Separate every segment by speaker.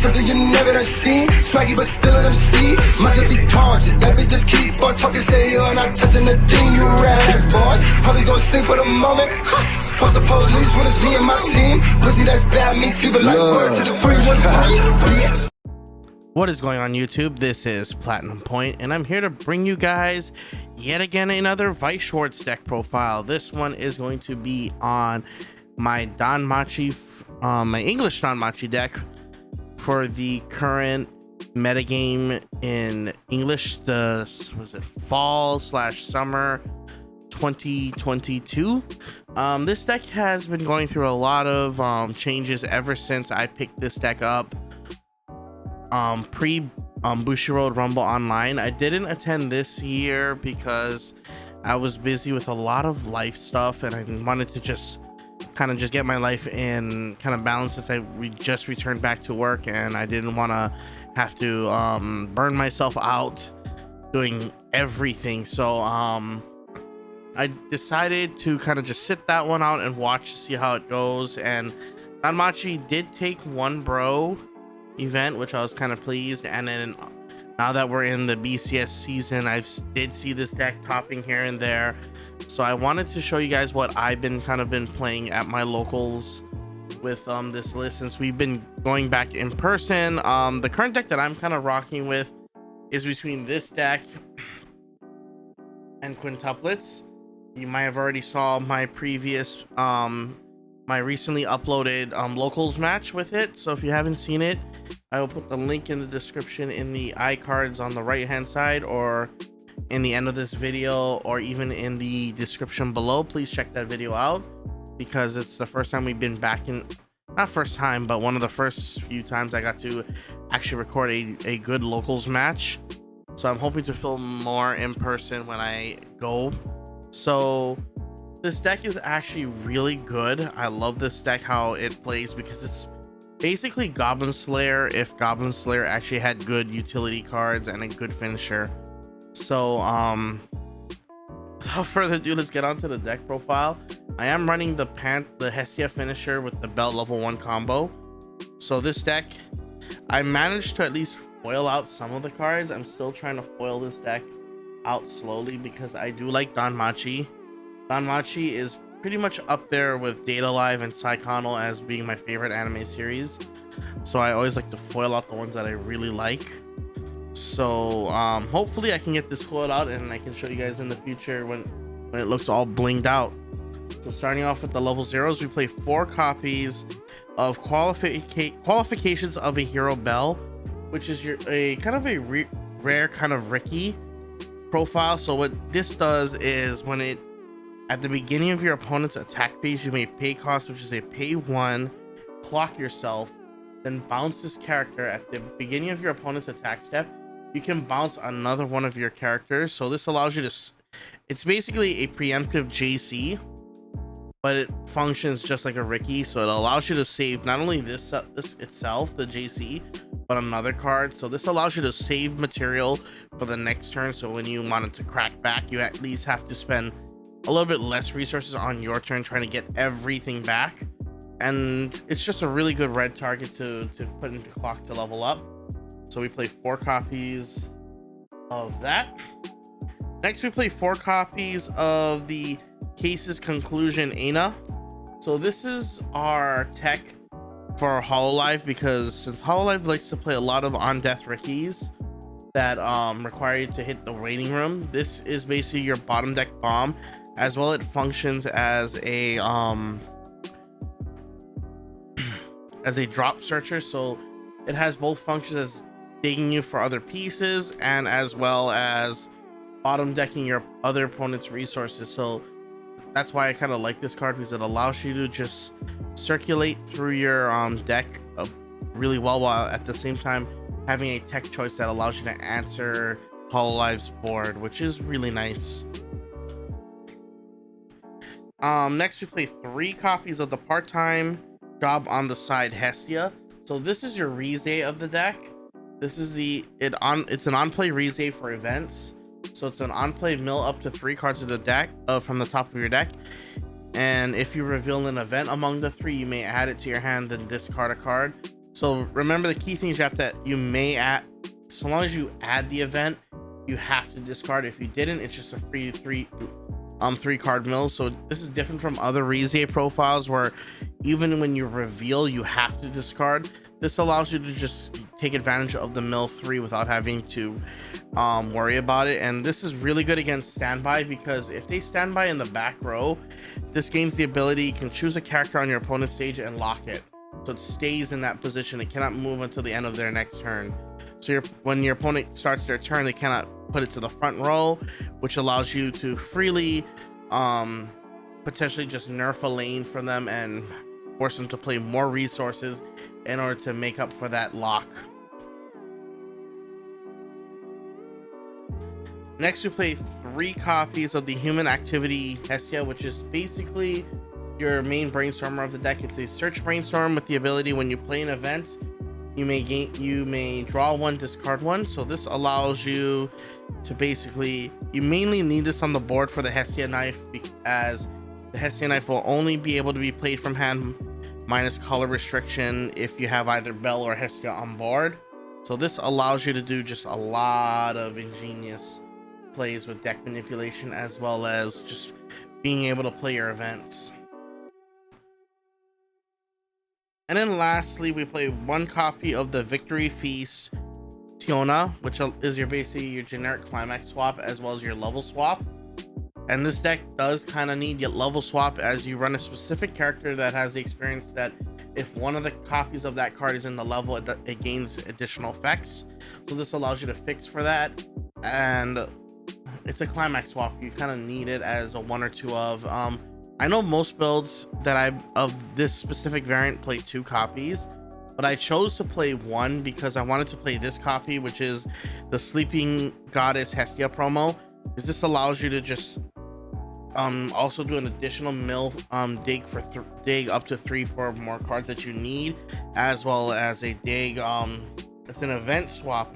Speaker 1: something you never done seen. Swaggy but still an MC. My guilty conscience, that bitch just keep on talking. Say you're not touching the thing, you ass boys. Probably gonna sing for the moment. Fuck the police when it's me and my team. Pussy that's bad means give a life word to the 313.
Speaker 2: What is going on YouTube? This is Platinum Point, and I'm here to bring you guys yet again another Weiss Schwarz deck profile. This one is going to be on my Danmachi, my English Danmachi deck for the current metagame in English. Was it fall/summer 2022? This deck has been going through a lot of changes ever since I picked this deck up. Pre Bushiroad Rumble Online. I didn't attend this year because I was busy with a lot of life stuff, and I wanted to just get my life in kind of balance since we just returned back to work, and I didn't want to have to burn myself out doing everything. So I decided to kind of just sit that one out and watch to see how it goes. And Danmachi did take one bro event, which I was kind of pleased. And then now that we're in the BCS season, I did see this deck topping here and there, so I wanted to show you guys what I've been playing at my locals with this list since we've been going back in person. The current deck that I'm kind of rocking with is between this deck and quintuplets. You might have already saw my previous my recently uploaded locals match with it, so if you haven't seen it, I will put the link in the description in the iCards on the right hand side, or in the end of this video, or even in the description below. Please check that video out because it's the first time we've been back in, not first time, but one of the first few times I got to actually record a good locals match. So I'm hoping to film more in person when I go. So this deck is actually really good. I love this deck, how it plays, because it's basically Goblin Slayer if Goblin Slayer actually had good utility cards and a good finisher. So without further ado, let's get on to the deck profile. I am running the Hestia finisher with the belt level 1 combo. So this deck, I managed to at least foil out some of the cards. I'm still trying to foil this deck out slowly because I do like Danmachi. Danmachi is pretty much up there with Data Live and Psychonal as being my favorite anime series, so I always like to foil out the ones that I really like. So hopefully I can get this foiled out and I can show you guys in the future when it looks all blinged out. So starting off with the level zeros, we play 4 copies of qualifications of a hero bell, which is a kind of a rare kind of Ricky profile. So what this does is when it at the beginning of your opponent's attack phase, you may pay cost, which is a pay 1, clock yourself, then bounce this character. At the beginning of your opponent's attack step, you can bounce another one of your characters. So this allows you to, it's basically a preemptive JC, but it functions just like a Ricky. So it allows you to save not only this itself, the JC, but another card. So this allows you to save material for the next turn. So when you wanted to crack back, you at least have to spend a little bit less resources on your turn trying to get everything back. And it's just a really good red target to put into clock to level up. So we play 4 copies of that. Next we play 4 copies of the Case's Conclusion Ana. So this is our tech for Hololive, because since Hololive likes to play a lot of on death Rickies that require you to hit the waiting room, this is basically your bottom deck bomb. As well, it functions as a drop searcher, so it has both functions as digging you for other pieces and as well as bottom decking your other opponent's resources. So that's why I kind of like this card, because it allows you to just circulate through your deck really well, while at the same time having a tech choice that allows you to answer Hololive's board, which is really nice. Next we play 3 copies of the part-time job on the side Hestia. So this is your Rize of the deck. This is it's an on-play Rize for events. So it's an on-play mill up to 3 cards of the deck from the top of your deck. And if you reveal an event among the 3, you may add it to your hand, then discard a card. So remember, the key things you may add, so long as you add the event, you have to discard. If you didn't, it's just a free three card mill. So this is different from other Rize profiles where even when you reveal, you have to discard. This allows you to just take advantage of the mill 3 without having to worry about it. And this is really good against standby, because if they stand by in the back row, this gains the ability, you can choose a character on your opponent's stage and lock it, so it stays in that position. It cannot move until the end of their next turn. So when your opponent starts their turn, they cannot put it to the front row, which allows you to freely potentially just nerf a lane for them and force them to play more resources in order to make up for that lock. Next, we play 3 copies of the Human Activity Hestia, which is basically your main brainstormer of the deck. It's a search brainstorm with the ability, when you play an event, you may draw 1, discard 1. So this allows you to basically, you mainly need this on the board for the Hestia knife, as the Hestia knife will only be able to be played from hand minus color restriction if you have either Bell or Hestia on board. So this allows you to do just a lot of ingenious plays with deck manipulation, as well as just being able to play your events. And then lastly, we play 1 copy of the Victory Feast Tiona, which is basically your generic climax swap as well as your level swap. And this deck does kind of need your level swap, as you run a specific character that has the experience that if one of the copies of that card is in the level, it gains additional effects. So this allows you to fix for that, and it's a climax swap. You kind of need it as a 1 or 2 of. I know most builds that of this specific variant play 2 copies, but I chose to play 1 because I wanted to play this copy, which is the Sleeping Goddess Hestia promo, because this allows you to just also do an additional mill dig up to 3-4 more cards that you need, as well as a dig. It's an event swap.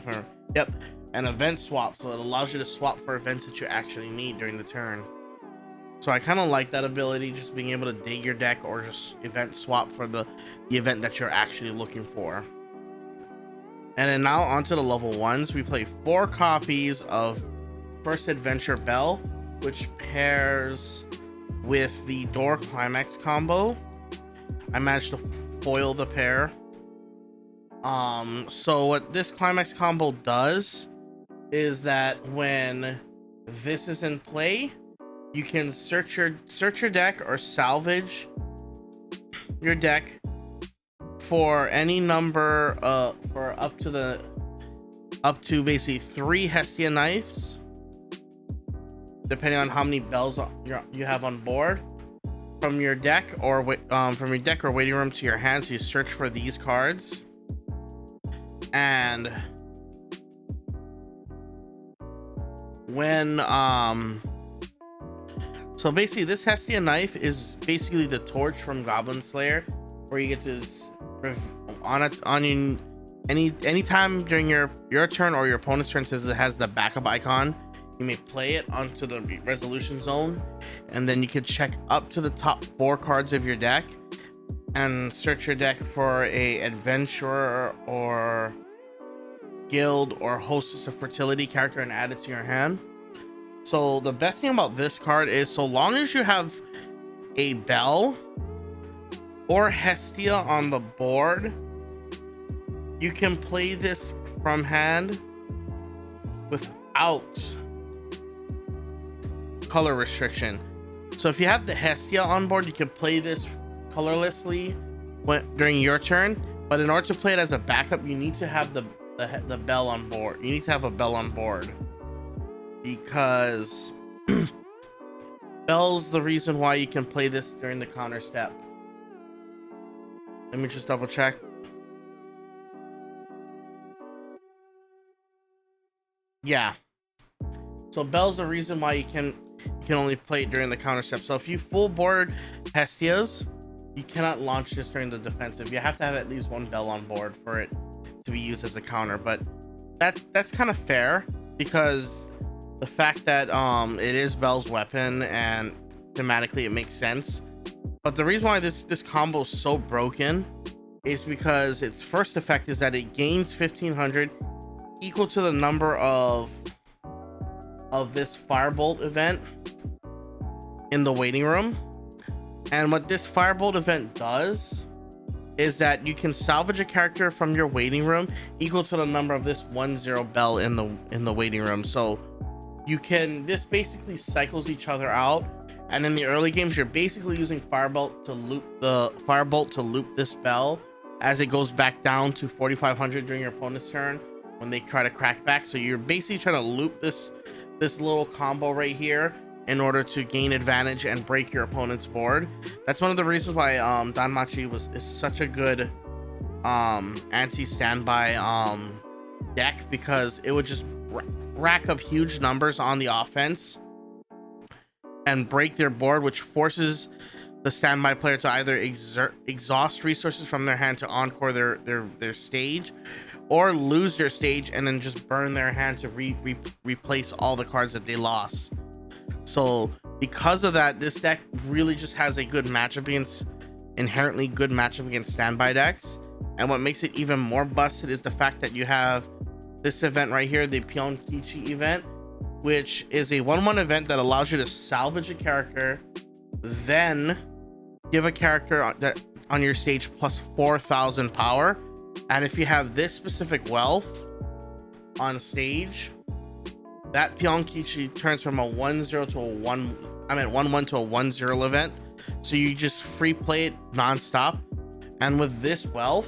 Speaker 2: An event swap, so it allows you to swap for events that you actually need during the turn. So I kind of like that ability, just being able to dig your deck or just event swap for the event that you're actually looking for. And then now onto the level 1s. We play 4 copies of First Adventure Bell, which pairs with the Door Climax combo. I managed to foil the pair. So what this Climax combo does is that when this is in play, you can search your deck or salvage your deck for any number for up to basically 3 Hestia knives, depending on how many bells you have on board, from your deck or waiting room to your hand. So you search for these cards, and when so basically this Hestia knife is basically the torch from Goblin Slayer, where you get to anytime during your turn or your opponent's turn, since it has the backup icon, you may play it onto the resolution zone, and then you can check up to the top 4 cards of your deck and search your deck for a adventurer or guild or hostess of fertility character and add it to your hand. So the best thing about this card is, so long as you have a Bell or Hestia on the board, you can play this from hand without color restriction. So if you have the Hestia on board, you can play this colorlessly during your turn, but in order to play it as a backup, you need to have the Bell on board. You need to have a Bell on board, because Bell's the reason why you can play this during the counter step. Let me just double check. Yeah, so Bell's the reason why you can only play it during the counter step. So if you full board Hestias, you cannot launch this during the defensive. You have to have at least 1 Bell on board for it to be used as a counter. But that's kind of fair, because the fact that it is Bell's weapon and thematically it makes sense. But the reason why this combo is so broken is because its first effect is that it gains 1500, equal to the number of this firebolt event in the waiting room. And what this firebolt event does is that you can salvage a character from your waiting room equal to the number of this 1-0 bell in the waiting room. So you can, this basically cycles each other out, and in the early games you're basically using firebolt to loop this bell as it goes back down to 4500 during your opponent's turn when they try to crack back. So you're basically trying to loop this little combo right here in order to gain advantage and break your opponent's board. That's one of the reasons why Danmachi is such a good anti-standby deck, because it would just rack up huge numbers on the offense and break their board, which forces the standby player to either exhaust resources from their hand to encore their stage, or lose their stage and then just burn their hand to replace all the cards that they lost. So because of that, this deck really just has a good matchup against, inherently good matchup against standby decks. And what makes it even more busted is the fact that you have this event right here, the Pionkichi event, which is a 1/1 event that allows you to salvage a character, then give a character that on your stage plus 4000 power. And if you have this specific wealth on stage, that Pionkichi turns from a 1-0 to a 1-1 to a 1-0 event. So you just free play it non-stop. And with this wealth,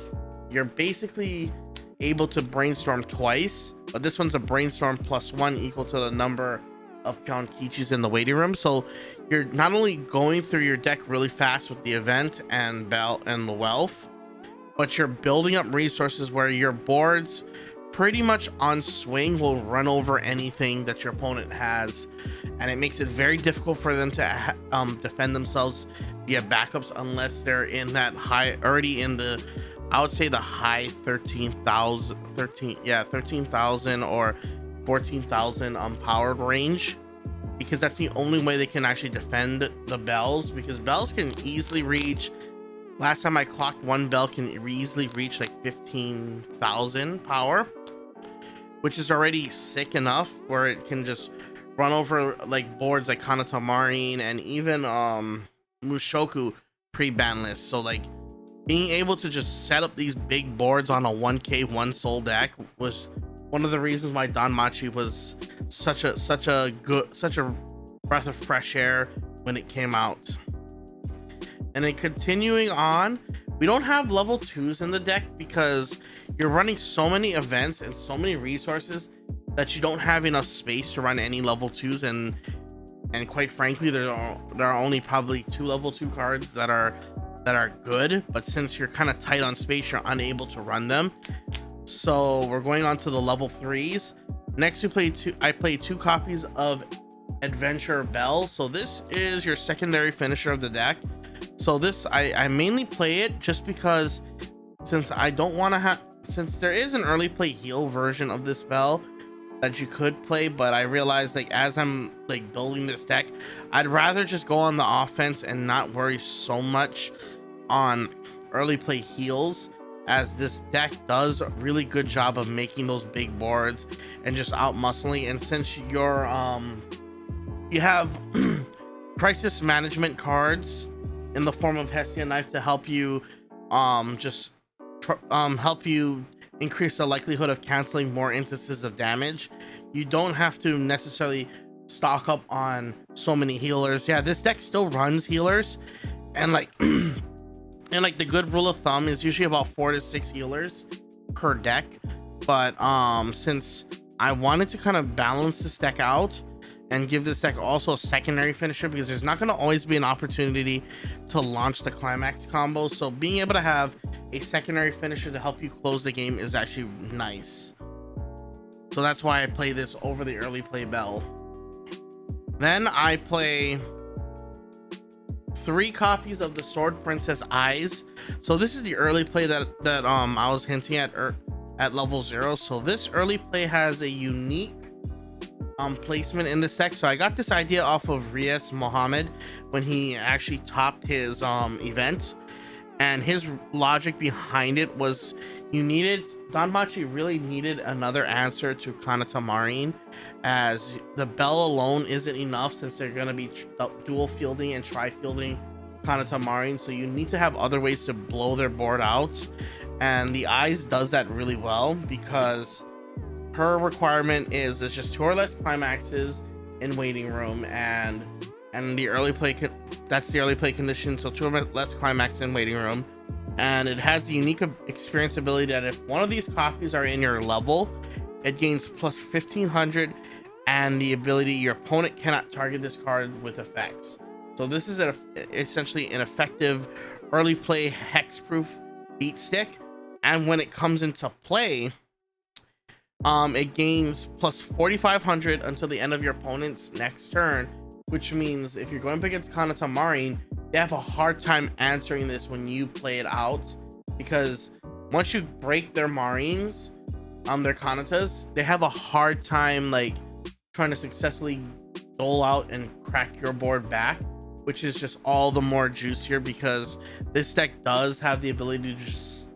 Speaker 2: you're basically able to brainstorm twice, but this one's a brainstorm +1 equal to the number of Pionkichis in the waiting room. So you're not only going through your deck really fast with the event and bell and the wealth, but you're building up resources where your boards pretty much on swing will run over anything that your opponent has, and it makes it very difficult for them to defend themselves via backups unless they're in that high, already in the, I would say the high 13,000 or 14,000 powered range, because that's the only way they can actually defend the bells, because bells can easily reach, last time I clocked, one bell can easily reach like 15,000 power, which is already sick enough where it can just run over like boards like Kanata Marine and even Mushoku pre-ban list. So like being able to just set up these big boards on a 1k 1 soul deck was one of the reasons why Danmachi was such a breath of fresh air when it came out. And then continuing on, we don't have level 2s in the deck because you're running so many events and so many resources that you don't have enough space to run any level 2s, and quite frankly there are only probably 2 level 2 cards that are good, but since you're kind of tight on space, you're unable to run them. So we're going on to the level 3s. Next I play 2 copies of Adventure Bell. So this is your secondary finisher of the deck. So this, I mainly play it just because since I don't want to have, since there is an early play heal version of this bell that you could play, but I realized like as I'm like building this deck, I'd rather just go on the offense and not worry so much on early play heals, as this deck does a really good job of making those big boards and just out muscling. And since you're you have crisis management cards in the form of Hestia Knife to help you help you increase the likelihood of canceling more instances of damage, you don't have to necessarily stock up on so many healers. Yeah, this deck still runs healers, and like and like the good rule of thumb is usually about 4 to 6 healers per deck. But since I wanted to kind of balance this deck out and give this deck also a secondary finisher, because there's not going to always be an opportunity to launch the climax combo, so being able to have a secondary finisher to help you close the game is actually nice. So that's why I play this over the early play bell. Then I play 3 copies of the Sword Princess Eyes. So this is the early play that I was hinting at level 0. So this early play has a unique placement in this deck. So I got this idea off of Rias Mohammed when he actually topped his event, And his logic behind it was Danmachi really needed another answer to Kanata Marin, as the bell alone isn't enough since they're going to be dual fielding and tri fielding Kanata Marin. So you need to have other ways to blow their board out. And the Eyes does that really well, because her requirement is there's just 2 or less climaxes in waiting room, and the early play that's the early play condition, so 2 or less climax in waiting room. And it has the unique experience ability that if one of these copies are in your level, it gains plus 1500, and the ability your opponent cannot target this card with effects. So this is essentially an effective early play hexproof beat stick, and when it comes into play, it gains plus 4500 until the end of your opponent's next turn, which means if you're going up against Kanata Marin, they have a hard time answering this when you play it out, because once you break their Marines, their Kanatas, they have a hard time like trying to successfully dole out and crack your board back, which is just all the more juicier because this deck does have the ability to just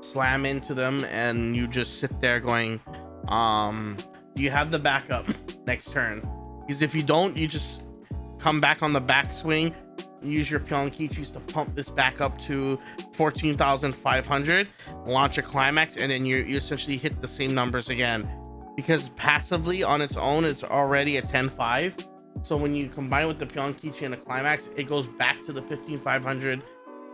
Speaker 2: slam into them, and you just sit there going, do you have the backup next turn? Because if you don't, you just come back on the backswing, use your Pyeongkichis to pump this back up to 14,500, launch a climax, and then you essentially hit the same numbers again. Because passively on its own, it's already a 10-5. So when you combine it with the Pyeongkichi and a climax, it goes back to the 15,500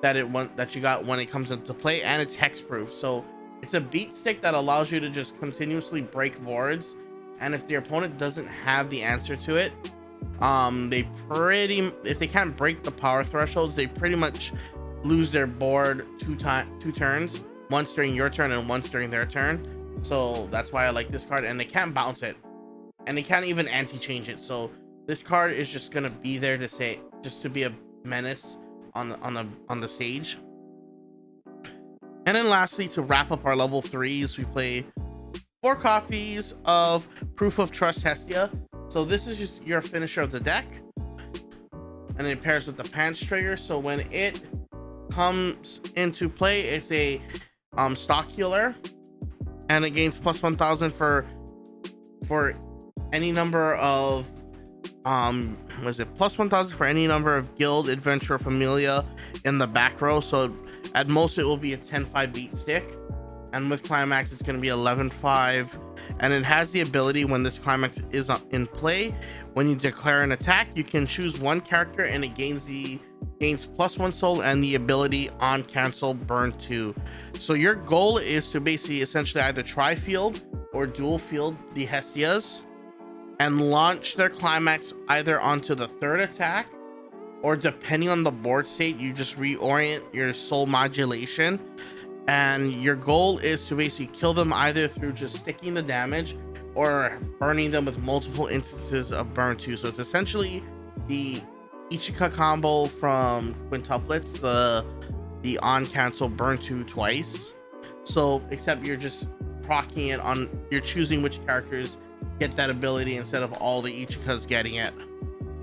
Speaker 2: that you got when it comes into play, and it's hexproof. So it's a beat stick that allows you to just continuously break boards, and if your opponent doesn't have the answer to it, if they can't break the power thresholds, they pretty much lose their board two turns, once during your turn and once during their turn. So that's why I like this card, and they can't bounce it, and they can't even anti-change it. So this card is just gonna be there to be a menace on the stage. And then lastly, to wrap up our level 3s, we play 4 copies of Proof of Trust Hestia. So this is just your finisher of the deck, and it pairs with the Pants trigger. So when it comes into play, it's a stock healer, and it gains plus 1000 for any number of plus 1000 for any number of guild, adventure, familia in the back row. So at most it will be a 10-5 beat stick, and with climax it's going to be 11-5. And it has the ability, when this climax is in play, when you declare an attack, you can choose one character, and it gains plus 1 soul and the ability on cancel burn 2. So your goal is to basically essentially either tri field or dual field the Hestias and launch their climax either onto the 3rd attack, or depending on the board state, you just reorient your soul modulation. And your goal is to basically kill them either through just sticking the damage or burning them with multiple instances of burn 2. So it's essentially the Ichika combo from quintuplets, the on cancel burn 2 twice. So except you're just proccing it on, you're choosing which characters get that ability instead of all the Ichikas getting it.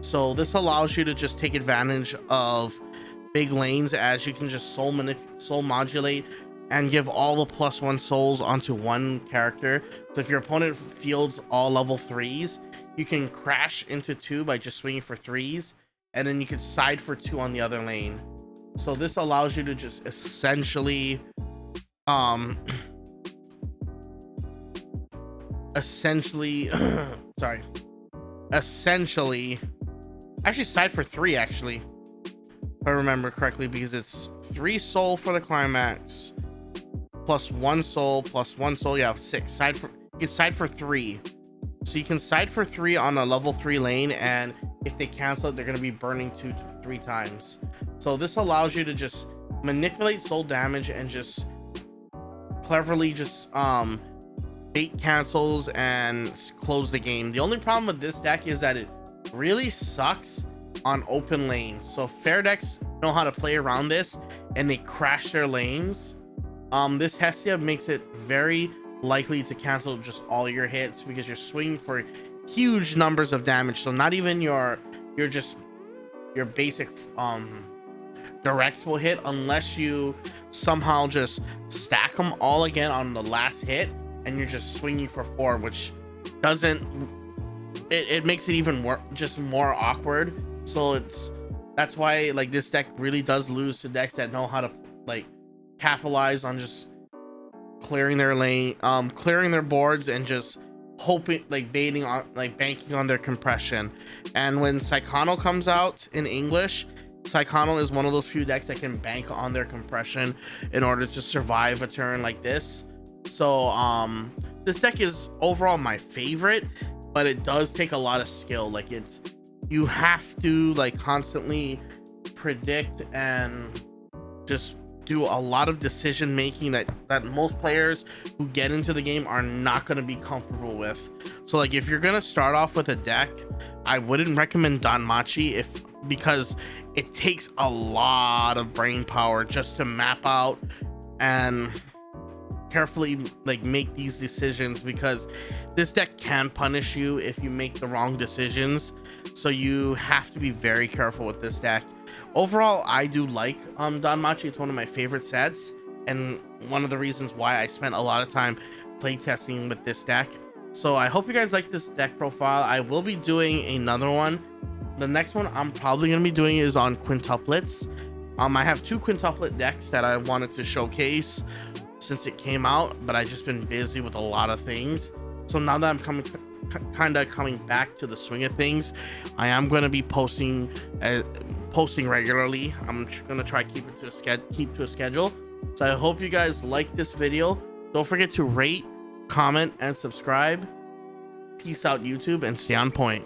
Speaker 2: So this allows you to just take advantage of big lanes, as you can just soul modulate and give all the plus 1 souls onto one character. So if your opponent fields all level 3s, you can crash into 2 by just swinging for 3s, and then you can side for 2 on the other lane. So this allows you to just essentially actually side for 3, actually, if I remember correctly, because it's 3 soul for the climax, plus 1 soul, plus 1 soul, yeah, 6. You can side for 3. So you can side for 3 on a level 3 lane, and if they cancel it, they're going to be burning 2 to 3 times. So this allows you to just manipulate soul damage and just cleverly just bait cancels and close the game. The only problem with this deck is that it really sucks on open lanes. So fair decks know how to play around this, and they crash their lanes. This Hestia makes it very likely to cancel just all your hits, because you're swinging for huge numbers of damage. So not even your basic directs will hit unless you somehow just stack them all again on the last hit and you're just swinging for 4, which doesn't, it makes it even more, just more awkward. So that's why like this deck really does lose to decks that know how to like capitalize on just clearing their lane, clearing their boards, and just hoping, like baiting on, like banking on their compression. And when Saikano comes out in English, Saikano is one of those few decks that can bank on their compression in order to survive a turn like this. So this deck is overall my favorite, but it does take a lot of skill. Like you have to like constantly predict and just do a lot of decision making that most players who get into the game are not going to be comfortable with. So like if you're going to start off with a deck, I wouldn't recommend Danmachi because it takes a lot of brain power just to map out and carefully like make these decisions, because this deck can punish you if you make the wrong decisions. So you have to be very careful with this deck. Overall, I do like Danmachi. It's one of my favorite sets, and one of the reasons why I spent a lot of time playtesting with this deck. So I hope you guys like this deck profile. I will be doing another one. The next one I'm probably going to be doing is on quintuplets. I have 2 quintuplet decks that I wanted to showcase since it came out, but I've just been busy with a lot of things. So now that I'm coming back to the swing of things, I am going to be posting regularly. I'm going to try keep to a schedule. So I hope you guys like this video. Don't forget to rate, comment, and subscribe. Peace out, YouTube, and stay on point.